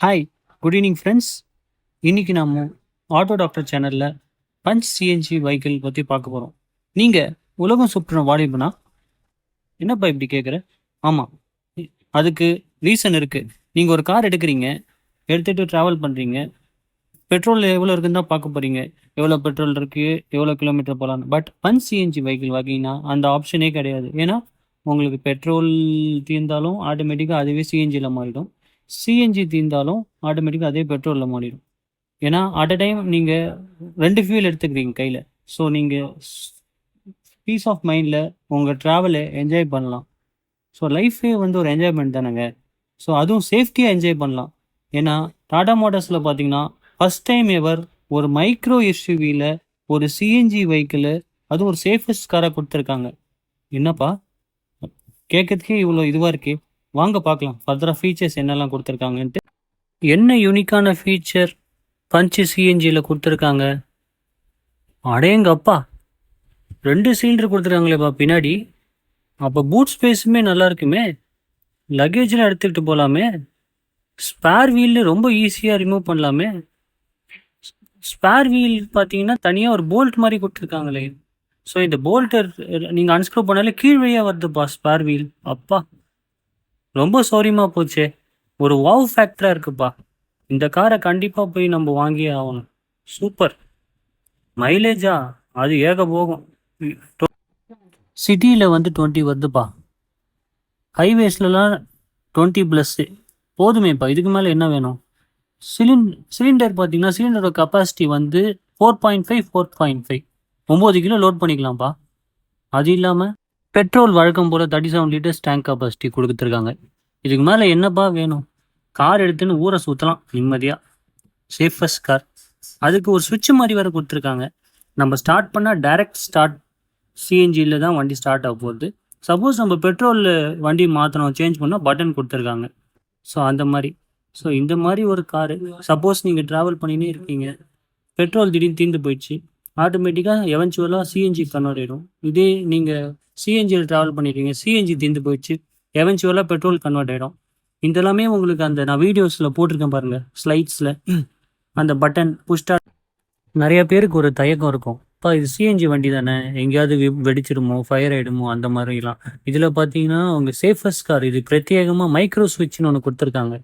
Hi, good evening friends. இன்னைக்கு நாம auto doctor சேனலில் பஞ்ச் சிஎன்ஜி வெஹிக்கிள் பற்றி பார்க்க போகிறோம். நீங்கள் உலகம் சுற்றுன வாலிபனா? என்னப்பா இப்படி கேட்குற? ஆமாம், அதுக்கு ரீசன் இருக்குது. நீங்கள் ஒரு கார் எடுக்கிறீங்க, எடுத்துகிட்டு ட்ராவல் பண்ணுறீங்க. பெட்ரோல் எவ்வளோ இருக்குன்னு தான் பார்க்க போகிறீங்க. எவ்வளோ பெட்ரோல் இருக்குது, எவ்வளோ கிலோமீட்டர் போகலான்னு. பட் பஞ்ச் சிஎன்ஜி வெஹிக்கிள் வாங்கினா அந்த ஆப்ஷனே கிடையாது. ஏன்னா உங்களுக்கு பெட்ரோல் தீர்ந்தாலும் ஆட்டோமேட்டிக்காக அதுவே சிஎன்ஜியில் மாறிடும். சிஎன்ஜி தீர்ந்தாலும் ஆட்டோமேட்டிக்காக அதே பெட்ரோலில் மாறிடும். ஏன்னா அட் அ டைம் நீங்கள் 2 ஃபியூல் எடுத்துக்கிறீங்க கையில். ஸோ நீங்கள் பீஸ் ஆஃப் மைண்டில் உங்கள் ட்ராவலை என்ஜாய் பண்ணலாம். ஸோ லைஃபே வந்து ஒரு என்ஜாய்மெண்ட் தானேங்க. ஸோ அதுவும் சேஃப்டியாக என்ஜாய் பண்ணலாம். ஏன்னா டாடா மோட்டார்ஸில் பார்த்தீங்கன்னா ஃபஸ்ட் டைம் எவர் ஒரு மைக்ரோ எஸ்யூவியில் ஒரு சிஎன்ஜி வெஹிக்கிள், அதுவும் ஒரு சேஃபஸ்ட் காராக கொடுத்துருக்காங்க. என்னப்பா கேட்கறதுக்கே இவ்வளோ இதுவாக இருக்கே. வாங்க பார்க்கலாம் ஃபர்தராக ஃபீச்சர்ஸ் என்னெல்லாம் கொடுத்துருக்காங்கன்ட்டு. என்ன யூனிக்கான ஃபீச்சர் பஞ்சு சிஎன்ஜியில் கொடுத்துருக்காங்க? அடேங்கப்பா, 2 சிலிண்டர் கொடுத்துருக்காங்களேப்பா பின்னாடி. அப்போ பூட் ஸ்பேஸுமே நல்லா இருக்குமே, லக்கேஜ்லாம் எடுத்துக்கிட்டு போகலாமே. ஸ்பேர் வீல் ரொம்ப ஈஸியாக ரிமூவ் பண்ணலாமே. ஸ்பேர் வீல் பார்த்தீங்கன்னா தனியாக ஒரு போல்ட் மாதிரி கொடுத்துருக்காங்களே. ஸோ இந்த போல்ட்டை நீங்கள் அன்ஸ்க்ரூ பண்ணாலே கீழ் வழியாக வருதுப்பா ஸ்பேர் வீல். அப்பா ரொம்ப சௌரியமாக போச்சே. ஒரு வாவ் ஃபேக்டராக இருக்குப்பா. இந்த காரை கண்டிப்பாக போய் நம்ம வாங்கியே ஆகணும். சூப்பர். மைலேஜா அது ஏக போகும். சிட்டியில் வந்து 20 வருதுப்பா, ஹைவேஸ்லலாம் 20+ போதுமேப்பா. இதுக்கு மேலே என்ன வேணும்? சிலிண்டர் பார்த்தீங்கன்னா சிலிண்டரோட கெப்பாசிட்டி வந்து 4.5 4.5 9 கிலோ லோட் பண்ணிக்கலாம்ப்பா. அது இல்லாமல் பெட்ரோல் வழக்கம் போல் 37 லிட்டர்ஸ் டேங்க் கெப்பாசிட்டி கொடுத்துருக்காங்க. இதுக்கு மேலே என்னப்பா வேணும்? கார் எடுத்துன்னு ஊரை சுற்றலாம் நிம்மதியாக. Safest car. அதுக்கு ஒரு சுவிட்ச் மாதிரி வேறு கொடுத்துருக்காங்க. நம்ம ஸ்டார்ட் பண்ணால் டைரக்ட் ஸ்டார்ட் சிஎன்ஜியில் தான் வண்டி ஸ்டார்ட் ஆக போகுது. சப்போஸ் நம்ம பெட்ரோலில் வண்டி மாற்றணும், சேஞ்ச் பண்ணால் பட்டன் கொடுத்துருக்காங்க. ஸோ அந்த மாதிரி. ஸோ இந்த மாதிரி ஒரு காரு, சப்போஸ் நீங்கள் ட்ராவல் பண்ணினே இருக்கீங்க, பெட்ரோல் திடீர்னு தீர்ந்து போயிடுச்சு, ஆட்டோமேட்டிக்காக எவென்ச்சுவலாக சிஎன்ஜி கன்வெர்ட் ஆகிடும். இதே நீங்கள் சிஎன்ஜியில் ட்ராவல் பண்ணிடுறீங்க, சிஎன்ஜி தீர்ந்து போயிடுச்சு, எவென்ச்சுவலாக பெட்ரோல் கன்வெர்ட் ஆகிடும். இதெல்லாமே உங்களுக்கு அந்த நான் வீடியோஸில் போட்டிருக்கேன் பாருங்கள், ஸ்லைட்ஸில் அந்த பட்டன் புஷ்டாக. நிறைய பேருக்கு ஒரு தயக்கம் இருக்கும், இப்போ இது சிஎன்ஜி வண்டி தானே, எங்கேயாவது வெடிச்சிடுமோ, ஃபயர் ஆகிடுமோ, அந்த மாதிரிலாம். இதில் பார்த்தீங்கன்னா உங்கள் சேஃபஸ்ட் கார். இது பிரத்யேகமாக மைக்ரோ சுவிட்ச்னு ஒன்று கொடுத்துருக்காங்க.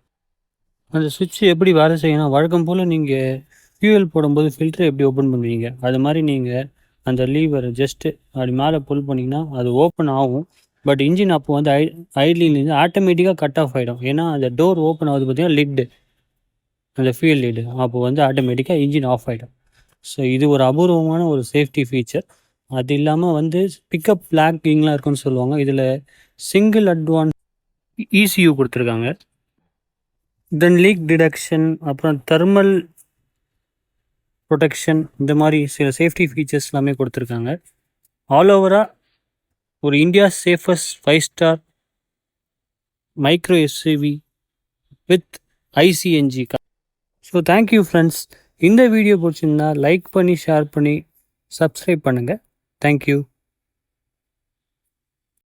அந்த சுவிட்ச் எப்படி வேலை செய்யணும்? வழக்கம் போல் நீங்கள் ஃபியூயல் போடும்போது ஃபில்டரை எப்படி ஓப்பன் பண்ணுவீங்க, அது மாதிரி நீங்கள் அந்த லீவரை ஜஸ்ட்டு அப்படி மேலே புல் பண்ணிங்கன்னா அது ஓப்பன் ஆகும். பட் இன்ஜின் அப்போ வந்து ஐட்லிலேருந்து ஆட்டோமேட்டிக்காக கட் ஆஃப் ஆகிடும். ஏன்னா அந்த டோர் ஓப்பன் ஆகுது பார்த்தீங்கன்னா லிட்டு, அந்த ஃபியூயல் லிட்டு, அப்போ வந்து ஆட்டோமேட்டிக்காக இன்ஜின் ஆஃப் ஆகிடும். ஸோ இது ஒரு அபூர்வமான ஒரு சேஃப்டி ஃபீச்சர். அது இல்லாமல் வந்து பிக்கப் லாக்கிங்லாம் இருக்குன்னு சொல்லுவாங்க. இதில் சிங்கிள் அட்வான்ஸ் இசியூ கொடுத்துருக்காங்க. தென் லீக் டிடெக்ஷன், அப்புறம் தெர்மல் ப்ரொடெக்ஷன், இந்த மாதிரி சில சேஃப்டி ஃபீச்சர்ஸ் எல்லாமே கொடுத்துருக்காங்க. ஆல் ஓவராக ஒரு India safest 5 star micro SUV with ஐசிஎன்ஜி கார். So thank you friends. இந்த வீடியோ பிடிச்சிருந்தா லைக் பண்ணி, ஷேர் பண்ணி, சப்ஸ்கிரைப் பண்ணுங்கள். தேங்க்யூ.